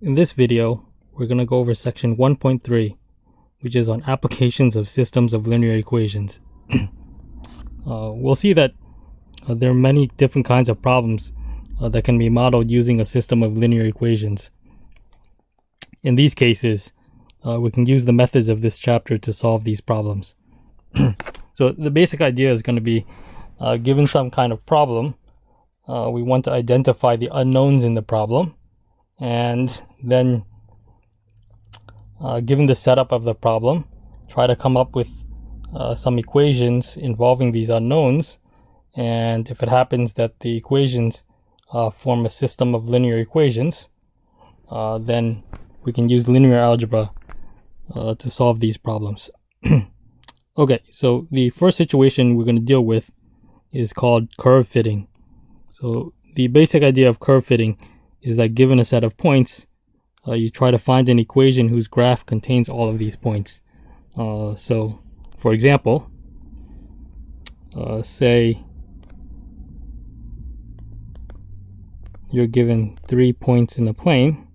In this video, we're going to go over section 1.3, which is on applications of systems of linear equations. We'll see that there are many different kinds of problems that can be modeled using a system of linear equations. In these cases, we can use the methods of this chapter to solve these problems. So the basic idea is going to be, given some kind of problem, we want to identify the unknowns in the problem, and then given the setup of the problem, try to come up with some equations involving these unknowns. And if it happens that the equations form a system of linear equations, then we can use linear algebra to solve these problems. Okay, so the first situation we're going to deal with is called curve fitting. So the basic idea of curve fitting is that given a set of points, you try to find an equation whose graph contains all of these points. So for example, say you're given 3 points in a plane,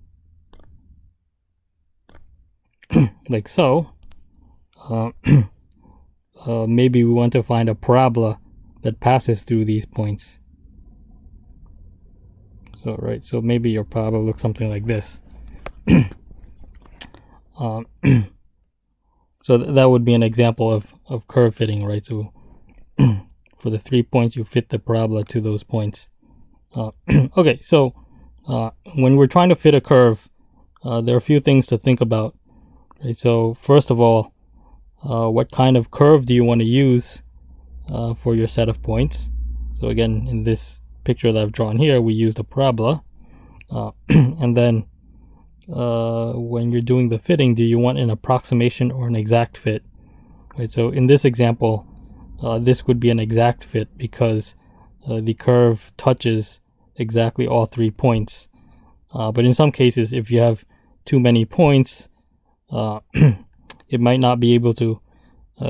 like so. Maybe we want to find a parabola that passes through these points. So maybe your parabola looks something like this. So that would be an example of curve fitting, right? So for the 3 points, you fit the parabola to those points. Okay, so when we're trying to fit a curve, there are a few things to think about, right? So first of all, what kind of curve do you want to use for your set of points? So again, in this picture that I've drawn here, we used a parabola. And then when you're doing the fitting, do you want an approximation or an exact fit? Right, so in this example, this would be an exact fit because the curve touches exactly all 3 points. But in some cases, if you have too many points, it might not be able to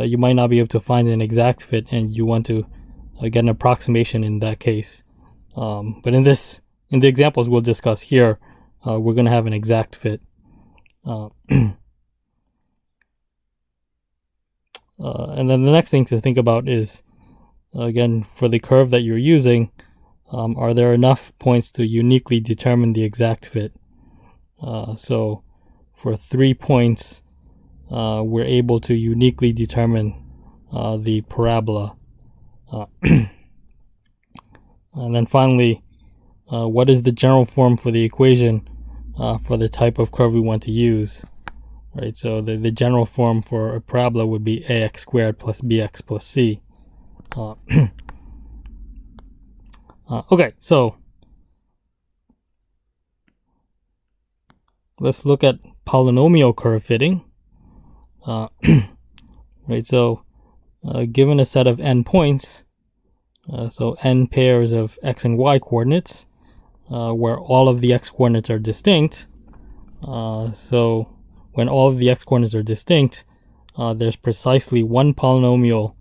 you might not be able to find an exact fit, and you want to get an approximation in that case. But in the examples we'll discuss here, we're going to have an exact fit. And then the next thing to think about is, again, for the curve that you're using, are there enough points to uniquely determine the exact fit? So for 3 points, we're able to uniquely determine the parabola. And then finally, what is the general form for the equation for the type of curve we want to use? Right, so the general form for a parabola would be ax squared plus bx plus c. Okay, so let's look at polynomial curve fitting. Right, so given a set of n points, so n pairs of x and y coordinates, where all of the x coordinates are distinct. So when all of the x coordinates are distinct, there's precisely one polynomial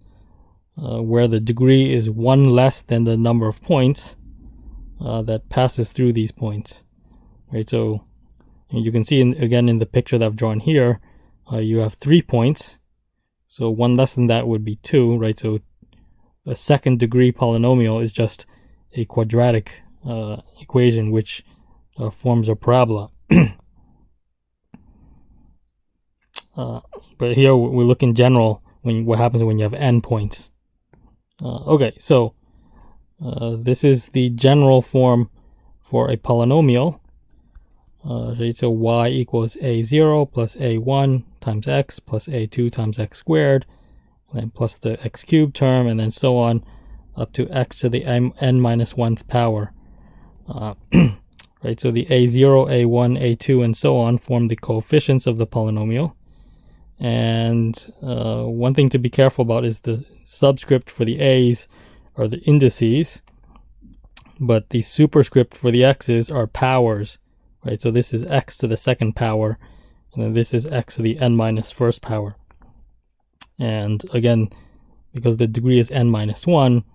where the degree is 1 less than the number of points that passes through these points. Right, so you can see again in the picture that I've drawn here, you have 3 points. So 1 less than that would be 2, right? So a second degree polynomial is just a quadratic equation which forms a parabola. But here we look in general what happens when you have n points. Okay, so this is the general form for a polynomial. Right, so y equals a0 plus a1 times x plus a2 times x squared, and then plus the x cubed term, and then so on up to x to the n minus 1th power. Right, so the a0, a1, a2, and so on form the coefficients of the polynomial. And one thing to be careful about is the subscript for the a's are the indices, but the superscript for the x's are powers. Right, so this is x to the 2nd power, and then this is x to the n minus 1st power. And again, because the degree is n minus 1,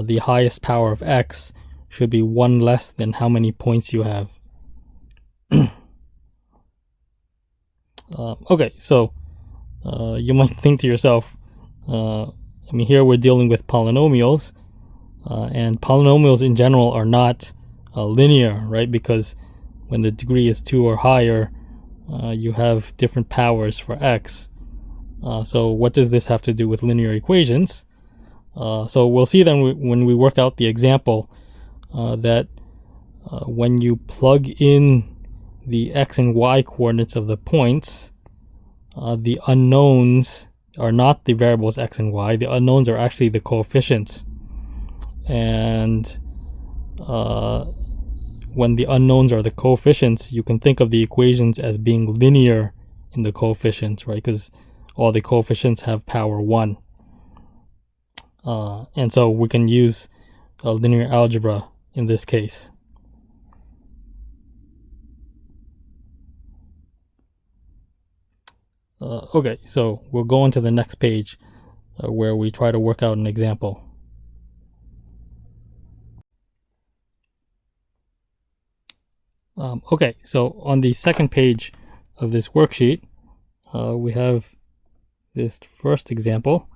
the highest power of x should be 1 less than how many points you have. Okay, so you might think to yourself, I mean, here we're dealing with polynomials, and polynomials in general are not linear, right? Because when the degree is 2 or higher, you have different powers for x. So what does this have to do with linear equations? So we'll see then when we work out the example that when you plug in the x and y coordinates of the points, the unknowns are not the variables x and y. The unknowns are actually the coefficients. And when the unknowns are the coefficients, you can think of the equations as being linear in the coefficients, right? Because all the coefficients have power 1. And so we can use linear algebra in this case. Okay, so we'll go on to the next page where we try to work out an example. Okay, so on the second page of this worksheet, we have this first example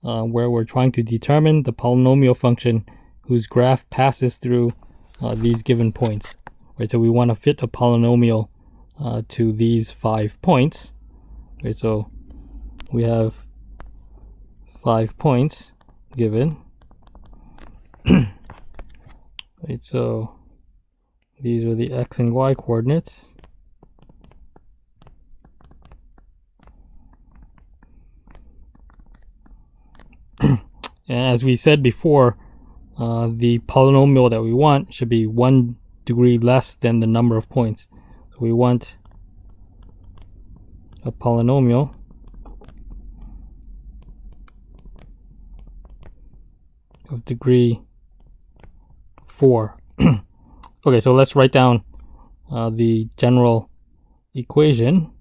where we're trying to determine the polynomial function whose graph passes through these given points. Right, so we want to fit a polynomial to these 5 points. Right, so we have 5 points given. Right, so these are the x and y coordinates. And as we said before, the polynomial that we want should be 1 degree less than the number of points. So we want a polynomial of degree 4. Okay, so let's write down the general equation.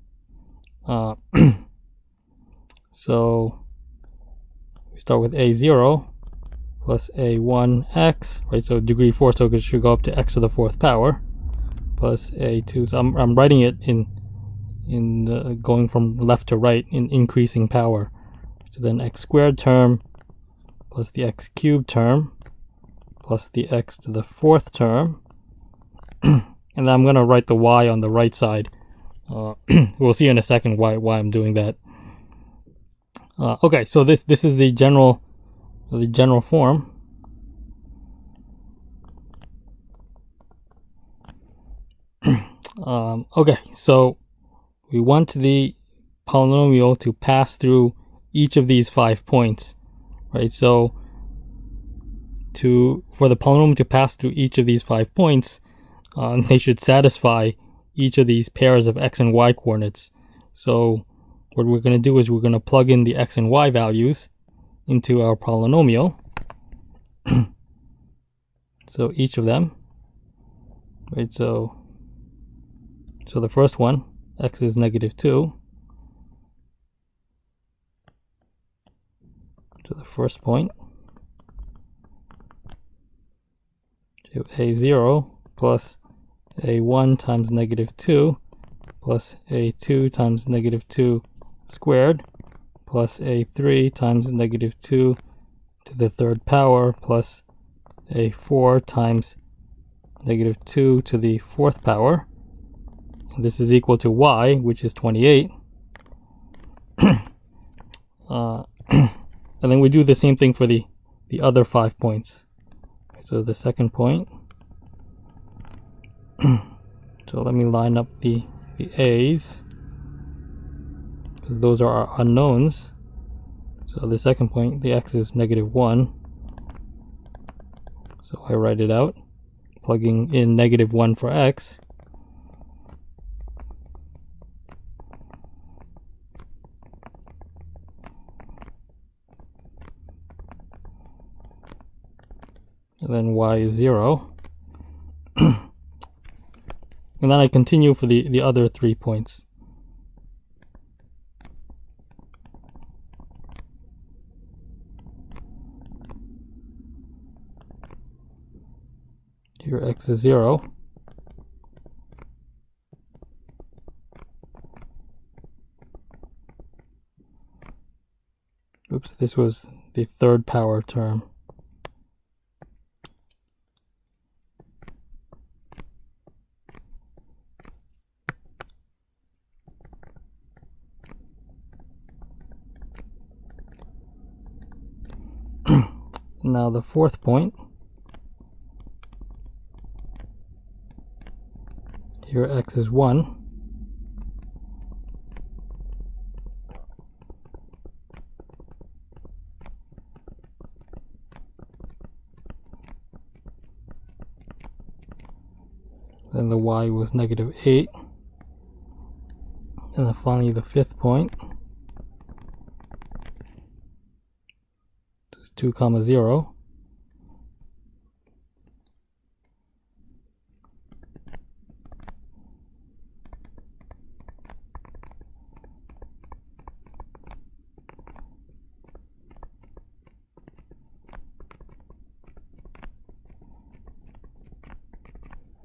So we start with a0 plus a1x, right? So degree 4, so it should go up to x to the 4th power, plus a2. So I'm writing it in going from left to right in increasing power. So then x squared term plus the x cubed term plus the x to the 4th term. And then I'm going to write the y on the right side. We'll see in a second why I'm doing that. Okay, so this is the general form. Okay, so we want the polynomial to pass through each of these 5 points, right? So for the polynomial to pass through each of these 5 points, they should satisfy each of these pairs of x and y coordinates. So what we're going to do is we're going to plug in the x and y values into our polynomial. So each of them, right? So the first one, x is -2. To the first point, to a0 plus a1 times -2 plus a2 times -2 squared plus a3 times -2 to the 3rd power plus a4 times -2 to the 4th power. And this is equal to y, which is 28. And then we do the same thing for the other 5 points. So the second point. So let me line up the a's, because those are our unknowns. So the second point, the x is -1. So I write it out, plugging in -1 for x. And then y is 0. And then I continue for the other 3 points. Here x is 0. Whoops, this was the third power term. Now the fourth point, here x is 1. Then the y was -8. And then finally the fifth point is 2, 0.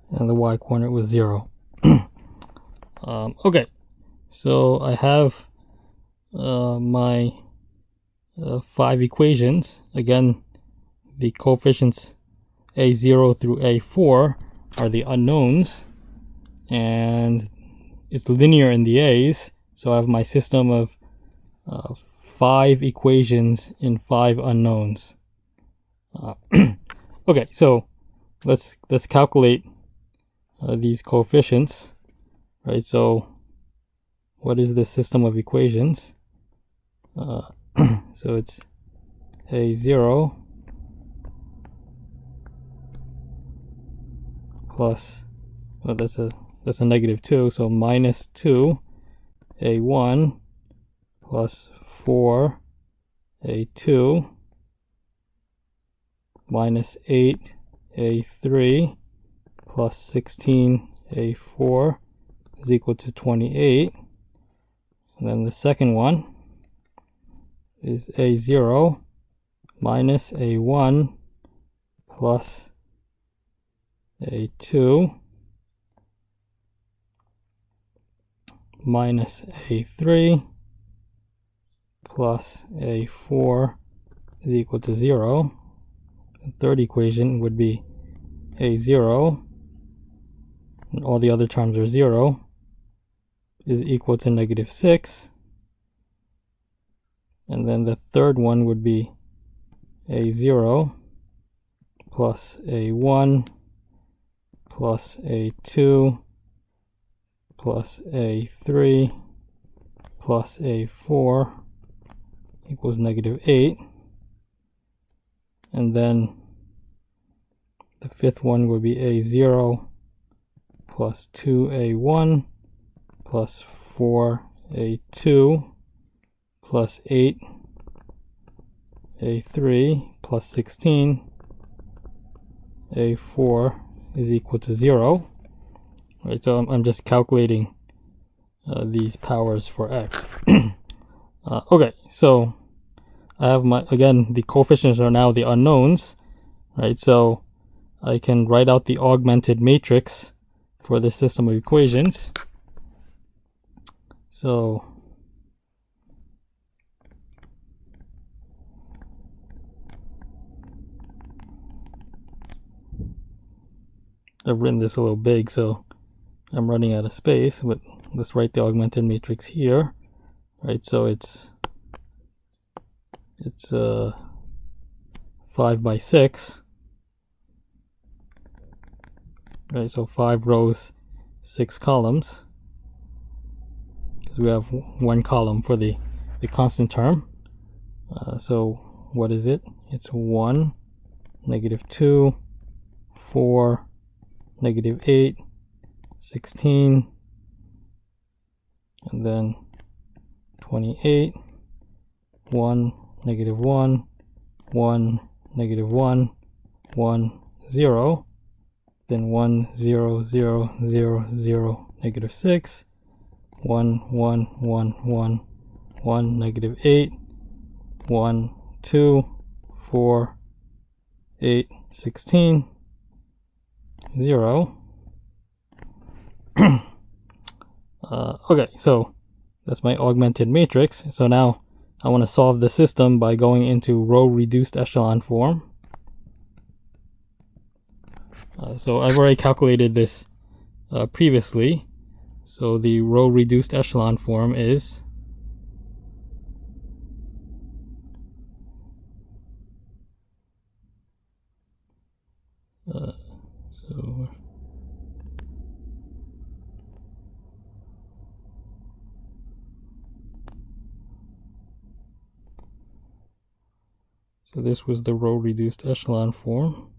And the y coordinate was 0. Okay, so I have my 5 equations. Again, the coefficients a0 through a4 are the unknowns, and it's linear in the a's, so I have my system of 5 equations in 5 unknowns. Okay, so let's calculate these coefficients, right? So what is this system of equations? So it's a0 plus, well, that's a -2, so -2 a1 plus 4 a2 minus 8 a3 plus 16 a4 is equal to 28. And then the second one is a0 minus a1 plus a2 minus a3 plus a4 is equal to 0. The third equation would be a0, and all the other terms are 0, is equal to -6. And then the third one would be a0 plus a1 plus a2 plus a3 plus a4 equals -8. And then the fifth one would be a0 plus 2a1 plus 4a2 plus 8a3 plus 16 a4 is equal to 0. Right, so I'm just calculating these powers for x. Okay, so I have again, the coefficients are now the unknowns, right? So I can write out the augmented matrix for this system of equations. So I've written this a little big, so I'm running out of space, but let's write the augmented matrix here, right? So it's 5 by 6, right? So 5 rows, 6 columns, because we have 1 column for the constant term. So what is it? It's 1, -2, 4, -8, 16, and then 28, 1, -1, 1, -1, 1, 0, then 1, 0, 0, 0, 0, -6, 1, 1, 1, 1, 1, -8, 1, 2, 4, 8, 16, 0. Okay, so that's my augmented matrix. So now I want to solve the system by going into row reduced echelon form. So I've already calculated this previously. So the row reduced echelon form is so this was the row reduced echelon form.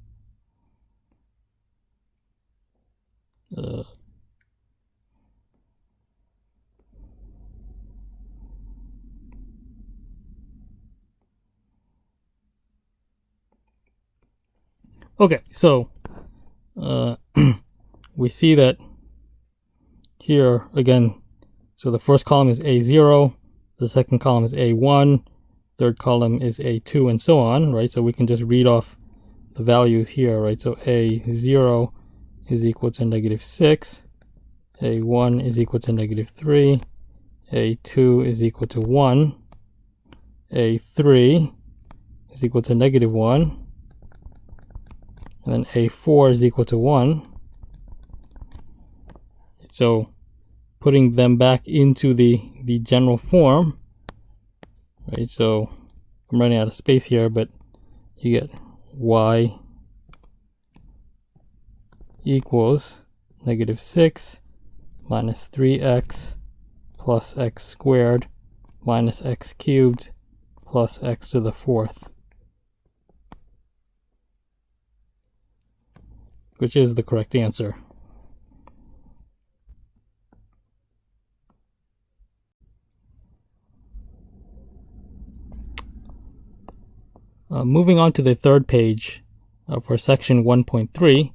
Okay, so we see that here again, so the first column is A0, the second column is A1, third column is A2, and so on, right? So we can just read off the values here, right? So A0 is equal to -6, A1 is equal to -3, A2 is equal to 1, A3 is equal to -1, and then A4 is equal to 1. So putting them back into the general form, right? So I'm running out of space here, but you get y equals -6 minus 3x plus x squared minus x cubed plus x to the fourth, which is the correct answer. Moving on to the third page for section 1.3,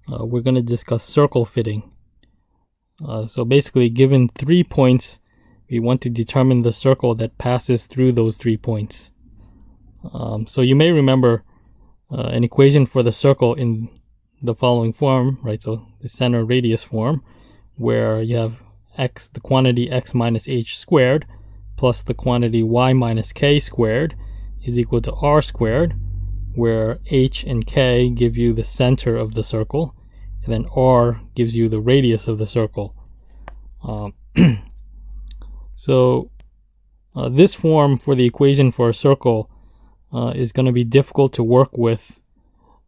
we're going to discuss circle fitting. So basically, given 3 points, we want to determine the circle that passes through those 3 points. So you may remember an equation for the circle in the following form, right? So the center radius form, where you have x, the quantity x minus h squared, plus the quantity y minus k squared is equal to r squared, where h and k give you the center of the circle, and then r gives you the radius of the circle. So this form for the equation for a circle is going to be difficult to work with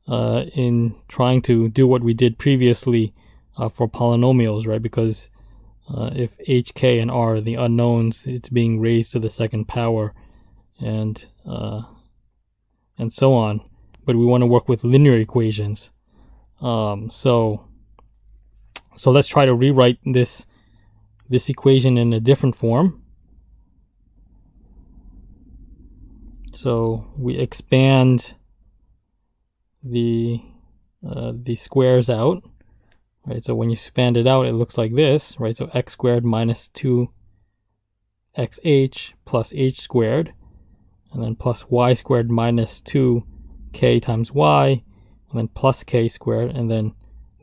in trying to do what we did previously for polynomials, right? Because if h, k, and r are the unknowns, it's being raised to the second power, and so on. But we want to work with linear equations. So let's try to rewrite this equation in a different form. So we expand the squares out, right? So when you expand it out, it looks like this, right? So x squared minus 2xh plus h squared, and then plus y squared minus 2k times y, and then plus k squared, and then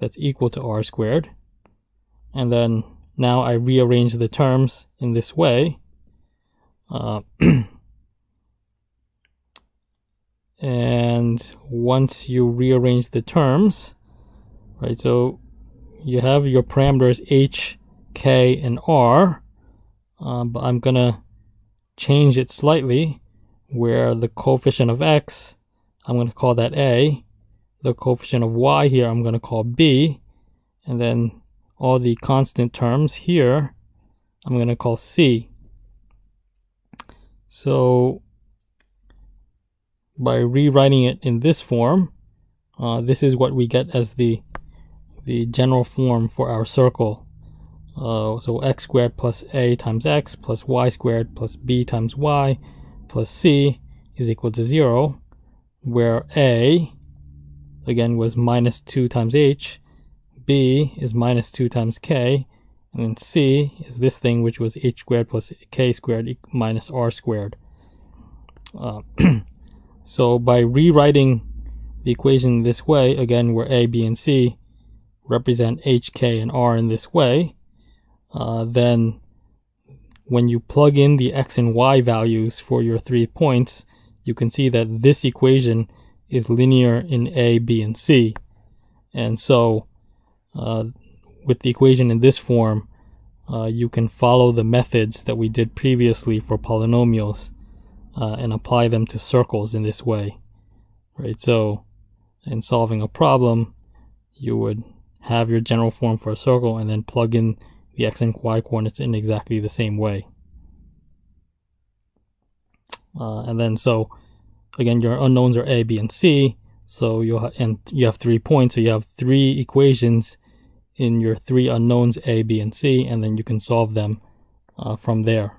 that's equal to r squared. And then now I rearrange the terms in this way. And once you rearrange the terms, right, so you have your parameters h, k, and r, but I'm gonna change it slightly, where the coefficient of x, I'm going to call that a, the coefficient of y here I'm going to call b, and then all the constant terms here I'm going to call c. So by rewriting it in this form, this is what we get as the general form for our circle. So x squared plus a times x plus y squared plus b times y plus c is equal to 0, where a, again, was minus 2 times h, b is minus 2 times k, and then c is this thing, which was h squared plus k squared minus r squared. So by rewriting the equation this way, again, where a, b, and c represent h, k, and r in this way, then when you plug in the x and y values for your 3 points, you can see that this equation is linear in A, B, and C. And so with the equation in this form, you can follow the methods that we did previously for polynomials and apply them to circles in this way, right? So in solving a problem, you would have your general form for a circle and then plug in the x and y coordinates in exactly the same way. And then so again, your unknowns are A, B, and C. So you have 3 points, so you have 3 equations in your 3 unknowns A, B, and C, and then you can solve them from there.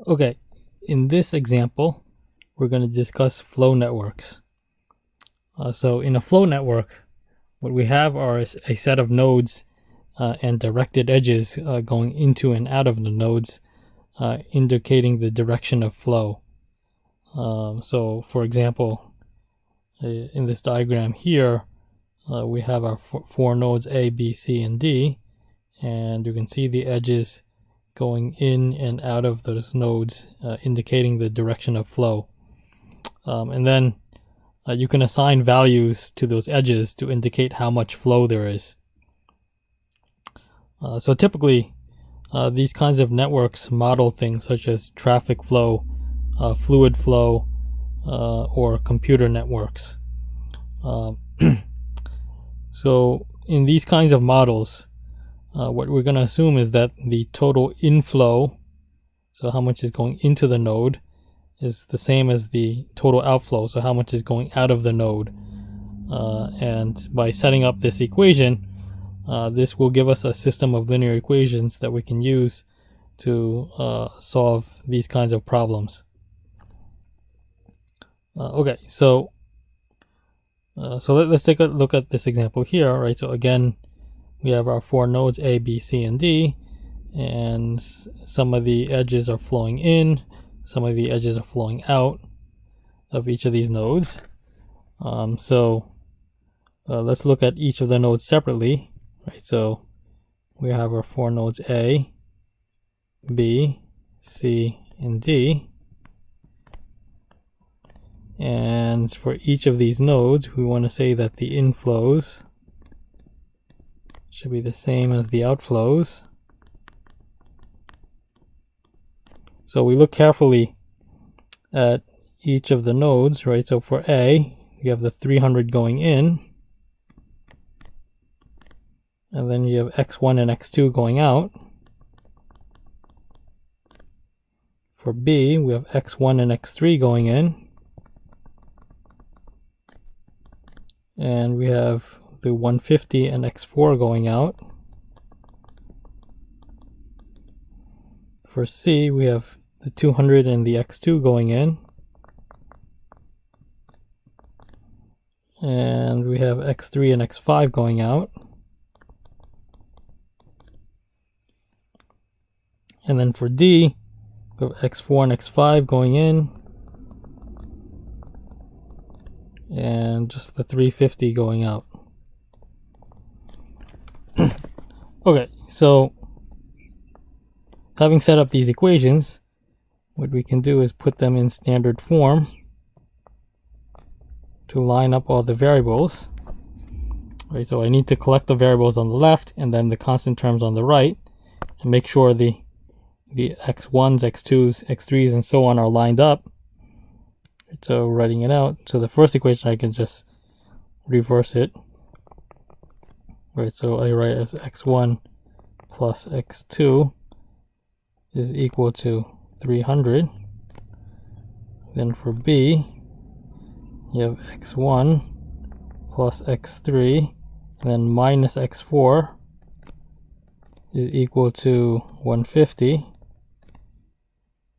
Okay, in this example, we're going to discuss flow networks. So in a flow network, what we have are a set of nodes and directed edges going into and out of the nodes, indicating the direction of flow. So for example, in this diagram here, we have our 4 nodes A, B, C, and D, and you can see the edges going in and out of those nodes, indicating the direction of flow. And then you can assign values to those edges to indicate how much flow there is. So typically, these kinds of networks model things such as traffic flow, fluid flow, or computer networks. So in these kinds of models, what we're going to assume is that the total inflow, so how much is going into the node, is the same as the total outflow, so how much is going out of the node. And by setting up this equation, this will give us a system of linear equations that we can use to solve these kinds of problems. Okay, so let's take a look at this example here, right? So again, we have our 4 nodes A, B, C, and D, and some of the edges are flowing in, some of the edges are flowing out of each of these nodes. Let's look at each of the nodes separately, right? So we have our 4 nodes A, B, C, and D. And for each of these nodes, we want to say that the inflows should be the same as the outflows. So we look carefully at each of the nodes, right? So for A, you have the 300 going in, and then you have x1 and x2 going out. For B, we have x1 and x3 going in, and we have the 150 and x4 going out. For C, we have the 200 and the x2 going in, and we have x3 and x5 going out. And then for D, we have x4 and x5 going in, and just the 350 going out. Okay, so having set up these equations, what we can do is put them in standard form to line up all the variables. Right, so I need to collect the variables on the left and then the constant terms on the right, and make sure the x1s, x2s, x3s, and so on are lined up. So writing it out, so the first equation I can just reverse it. Right, so I write as x1 plus x2 is equal to 300. Then for B, you have x1 plus x3, and then minus x4 is equal to 150.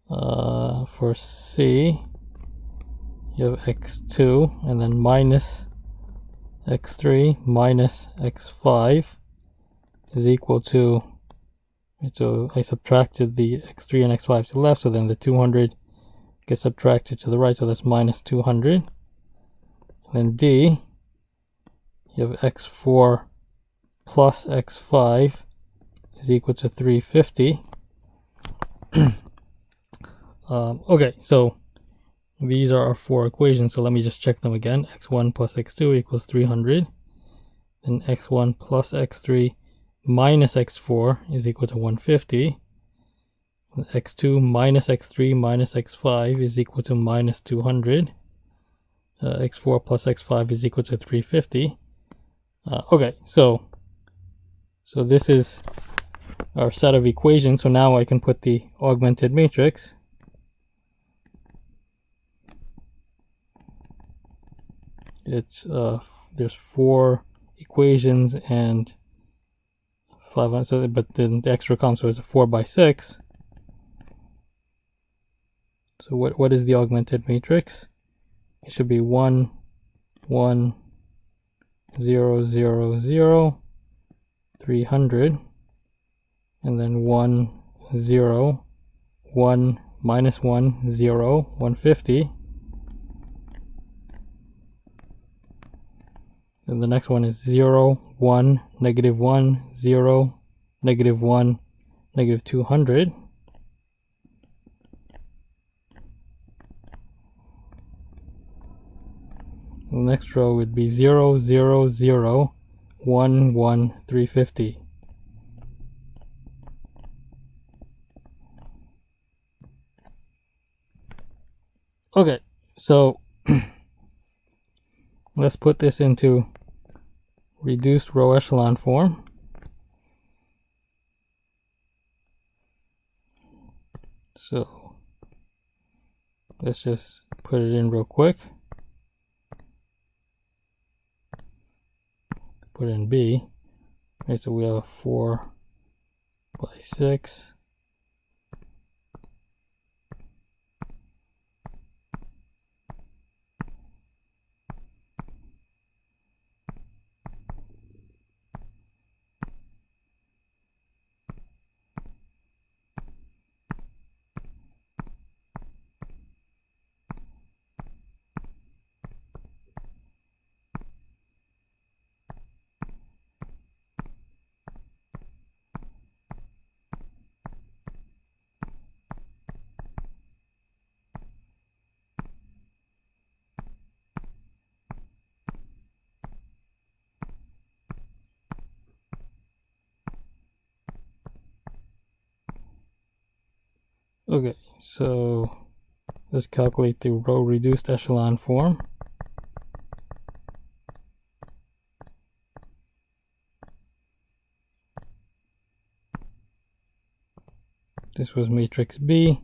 For C, you have x2 and then minus x3 minus x5 is equal to, so I subtracted the x3 and x5 to the left, so then the 200 gets subtracted to the right, so that's minus 200. then D, you have x4 plus x5 is equal to 350. Okay, so these are our four equations, so let me just check them again. X1 plus x2 equals 300. Then x1 plus x3 minus x4 is equal to 150. And x2 minus x3 minus x5 is equal to minus 200. X4 plus x5 is equal to 350. Okay, so this is our set of equations. So now I can put the augmented matrix. It's there's 4 equations and 5, so but then the extra column, so it's a 4 by 6. So what is the augmented matrix? It should be 1 1 0 0 0 300, and then 1 0 1 minus 1 0 150. And the next one is 0 1 negative 1 0 negative 1 negative 200. The next row would be 0 0 0 1 1 350. Okay, so let's put this into reduced row echelon form. So let's just put it in real quick. Put in B. Okay, so we have a 4 by 6. Okay, so let's calculate the row reduced echelon form. This was matrix B.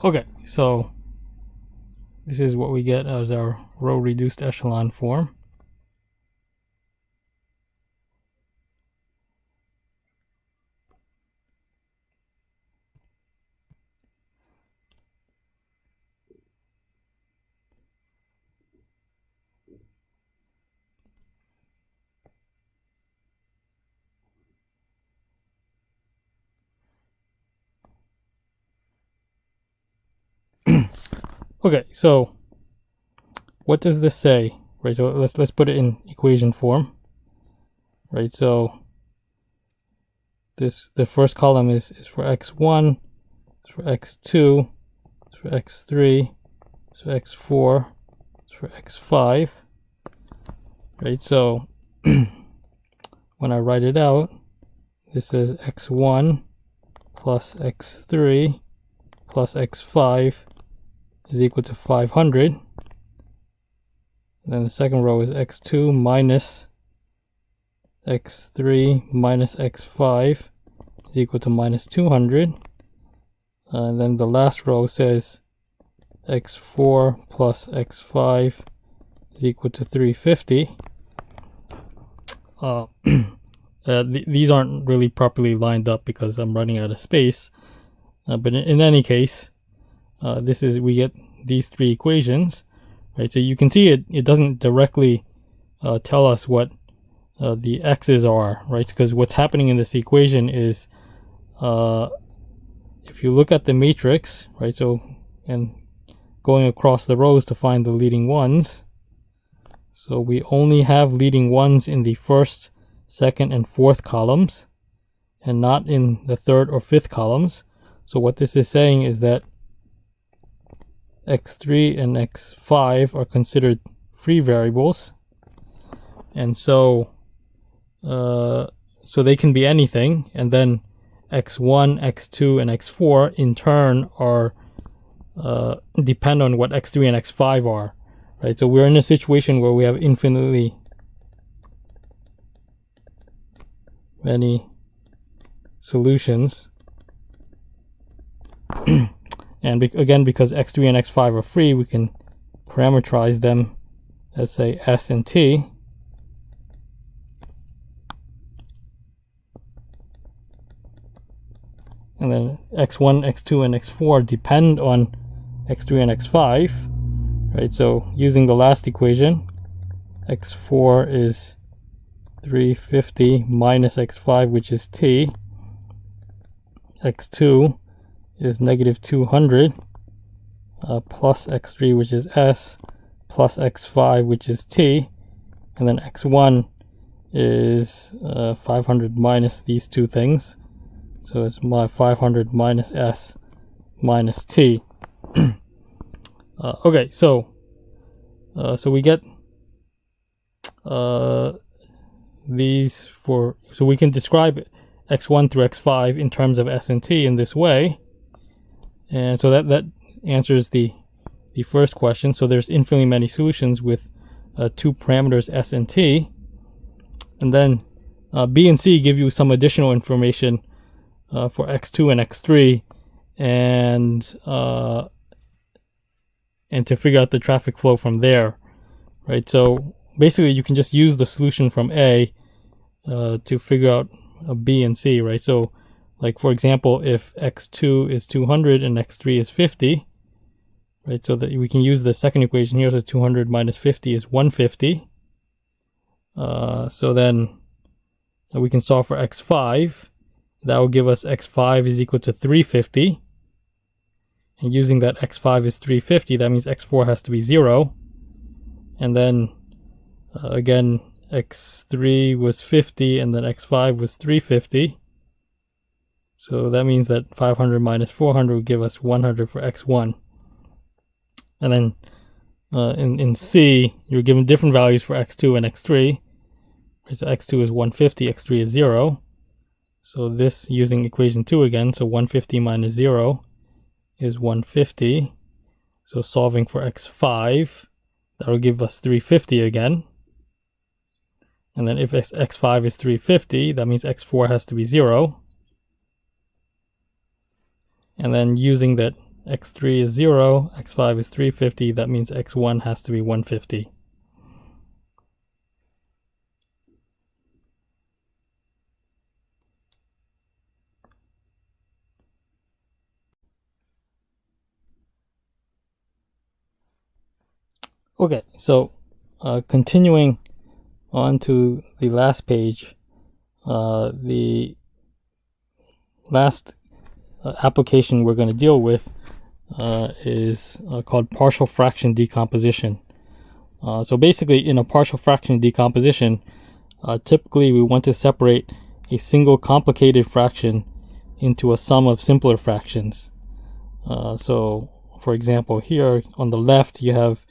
Okay, so this is what we get as our row reduced echelon form. Okay, so what does this say? Right, so let's put it in equation form. Right, so the first column is for x1, it's for x2, it's for x3, it's for x4, it's for x5. Right, so when I write it out, this is x1 plus x3 plus x5 is equal to 500. And then the second row is x2 minus x3 minus x5 is equal to minus 200. And then the last row says x4 plus x5 is equal to 350. These aren't really properly lined up because I'm running out of space. But in any case, we get these 3 equations, right? So you can see it doesn't directly tell us what the x's are, right? Because what's happening in this equation is if you look at the matrix, right, so, and going across the rows to find the leading ones, so we only have leading ones in the first, second, and fourth columns, and not in the third or fifth columns. So what this is saying is that x3 and x5 are considered free variables, and so they can be anything, and then x1, x2, and x4 in turn are depend on what x3 and x5 are, right? So we're in a situation where we have infinitely many solutions. And again, because x3 and x5 are free, we can parameterize them as, say, s and t. And then x1, x2, and x4 depend on x3 and x5, right? So using the last equation, x4 is 350 minus x5, which is t. x2 is negative 200 plus x3, which is s, plus x5, which is t, and then x1 is 500 minus these two things, so it's my 500 minus s minus t. Okay, so we get these for, so we can describe x1 through x5 in terms of s and t in this way. And so that answers the first question. So there's infinitely many solutions with two parameters s and t. And then b and c give you some additional information for x2 and x3, and to figure out the traffic flow from there, right? So basically you can just use the solution from A to figure out B and C, right? So like, for example, if x2 is 200 and x3 is 50, right, so that we can use the second equation here. So 200 minus 50 is 150. So then we can solve for x5. That will give us x5 is equal to 350. And using that x5 is 350, that means x4 has to be 0. And then again, x3 was 50 and then x5 was 350. So that means that 500 minus 400 would give us 100 for x1. And then in C, you're given different values for x2 and x3. So x2 is 150, x3 is 0. So this, using equation 2 again, so 150 minus 0 is 150. So solving for x5, that will give us 350 again. And then if x5 is 350, that means x4 has to be 0. And then using that x3 is 0, x5 is 350, that means x1 has to be 150. Okay, so continuing on to the last page, the last application we're going to deal with is called partial fraction decomposition. So basically, in a partial fraction decomposition, typically we want to separate a single complicated fraction into a sum of simpler fractions. So for example, here on the left you have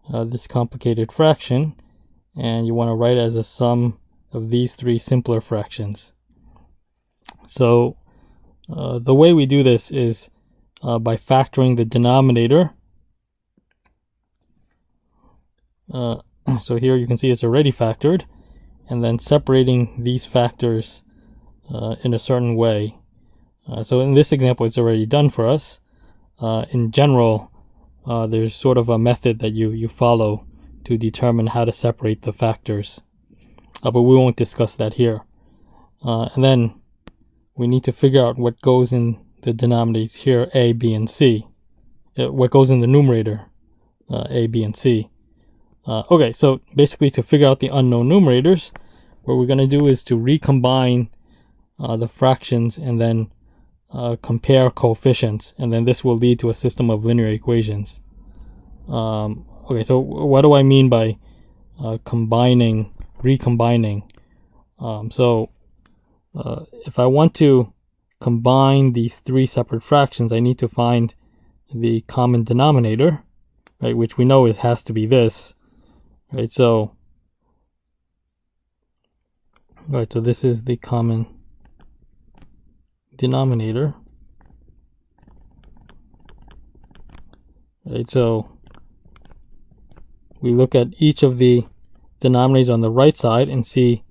this complicated fraction, and you want to write it as a sum of these three simpler fractions. So the way we do this is by factoring the denominator. So here you can see it's already factored, and then separating these factors in a certain way. So in this example, it's already done for us. In general, there's sort of a method that you follow to determine how to separate the factors, but we won't discuss that here. And then we need to figure out what goes in the denominators here, a, b, and c. What goes in the numerator, a, b, and c. Okay, so basically to figure out the unknown numerators, what we're going to do is to recombine the fractions and then compare coefficients, and then this will lead to a system of linear equations. Okay, so what do I mean by recombining? If I want to combine these three separate fractions, I need to find the common denominator, right, which we know it has to be this, right? So this is the common denominator, right? So we look at each of the denominators on the right side and see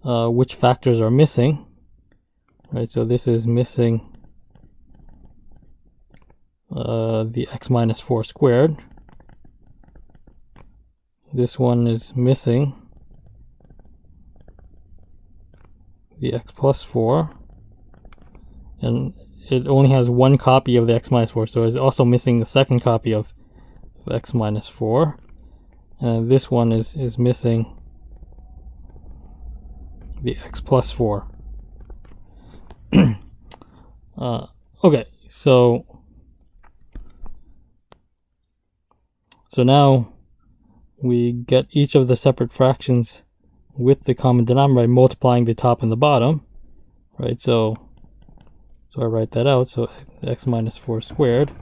which factors are missing, right? So this is missing the x minus 4 squared. This one is missing the x plus 4, and it only has one copy of the x minus 4, so it's also missing the second copy of x minus 4. And this one is missing the x plus 4. Okay, so now we get each of the separate fractions with the common denominator by multiplying the top and the bottom, right? So I write that out. So x minus 4 squared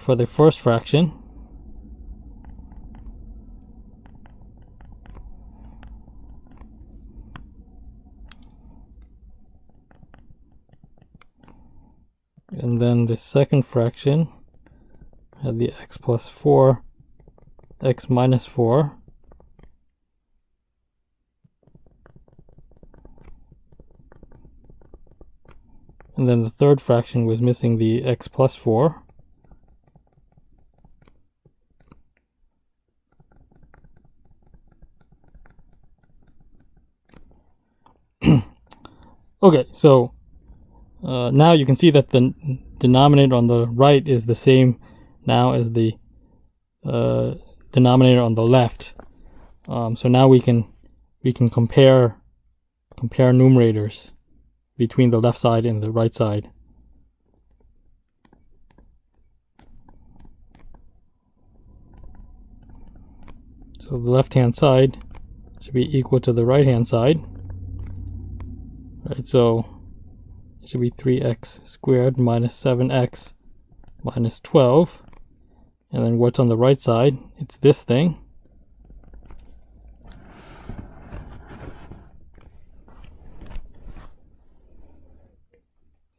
for the first fraction, and then the second fraction had the x plus 4, x minus 4, and then the third fraction was missing the x plus 4. Okay, so now you can see that the denominator on the right is the same now as the denominator on the left. So now we can compare numerators between the left side and the right side. So the left hand side should be equal to the right hand side, right? So it should be 3x squared minus 7x minus 12. And then what's on the right side? It's this thing.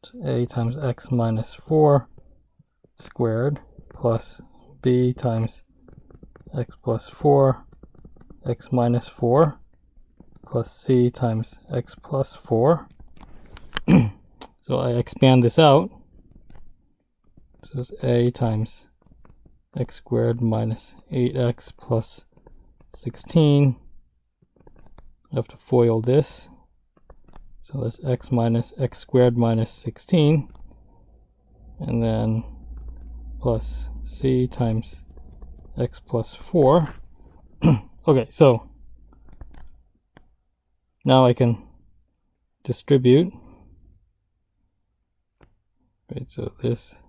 So a times x minus 4 squared plus b times x plus 4, x minus 4, plus c times x plus 4. So I expand this out. So it's a times x squared minus 8x plus 16. I have to FOIL this. So that's x minus x squared minus 16. And then plus c times x plus 4. Okay, so now I can distribute. Right, so this,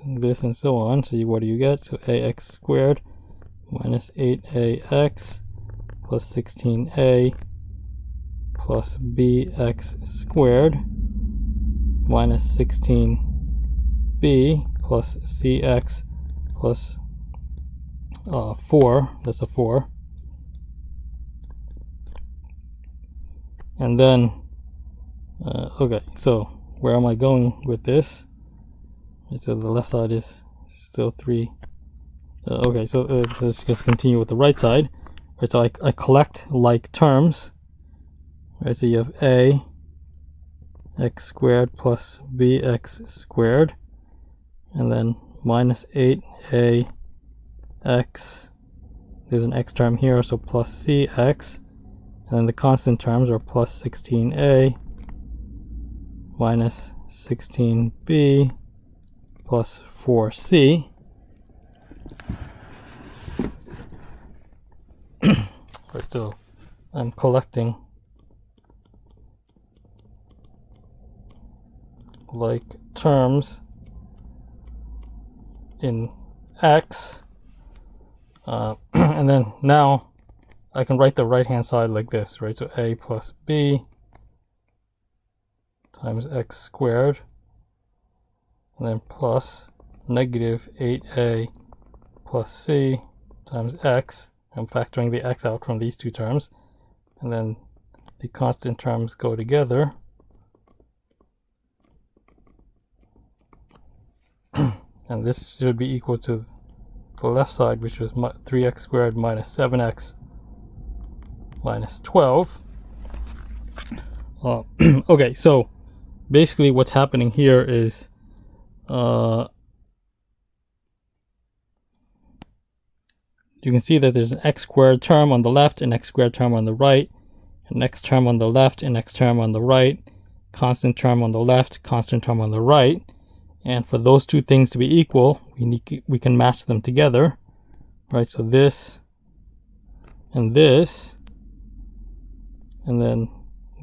and so on. So what do you get? So ax squared minus 8ax plus 16a plus bx squared minus 16b plus cx plus 4. That's a 4. And then, okay, so where am I going with this? So the left side is still 3. Okay, so let's just continue with the right side. Right, so I collect like terms. Right, so you have a x squared plus bx squared, and then minus 8a x. There's an x term here, so plus cx, and then the constant terms are plus 16a minus 16b plus 4c. Right, so I'm collecting like terms in x, and then now I can write the right hand side like this, right? So a plus b times x squared, and then plus negative 8a plus c times x. I'm factoring the x out from these two terms, and then the constant terms go together. And this should be equal to the left side, which was 3x squared minus 7x minus 12. Okay, so basically what's happening here is you can see that there's an x squared term on the left, an x squared term on the right, an x term on the left, an x term on the right, constant term on the left, constant term on the right. And for those two things to be equal, we can match them together, right? So this, and then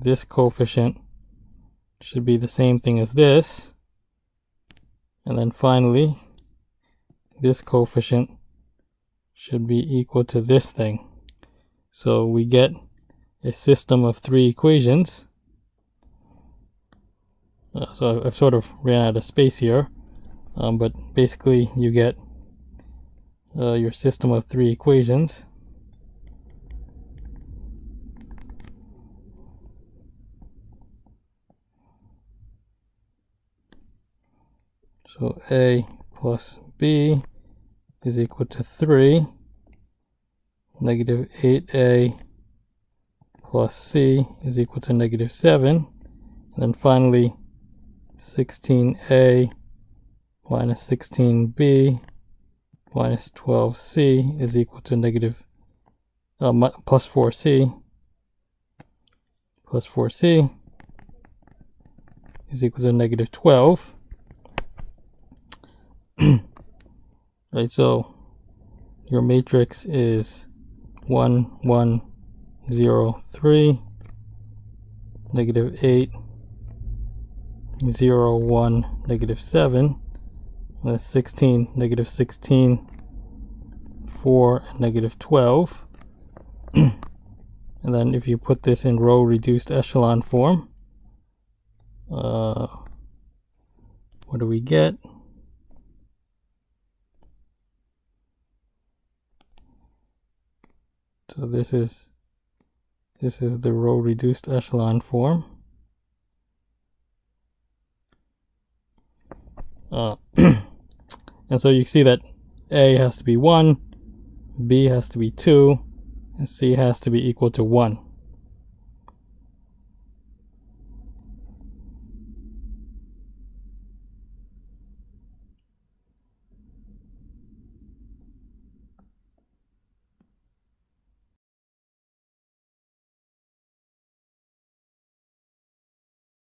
this coefficient should be the same thing as this, and then finally this coefficient should be equal to this thing. So we get a system of three equations. So I've sort of ran out of space here, but basically you get your system of three equations. So a plus b is equal to 3, negative 8a plus c is equal to negative 7, and then finally 16a minus 16b minus 12c is equal to negative plus 4c is equal to negative 12. Right, so your matrix is 1, 1, 0, 3, negative 8, 0, 1, negative 7, and then 16, negative 16, 4, and negative 12. And then if you put this in row reduced echelon form, what do we get? So this is the row reduced echelon form. And so you see that A has to be 1, B has to be 2, and C has to be equal to 1.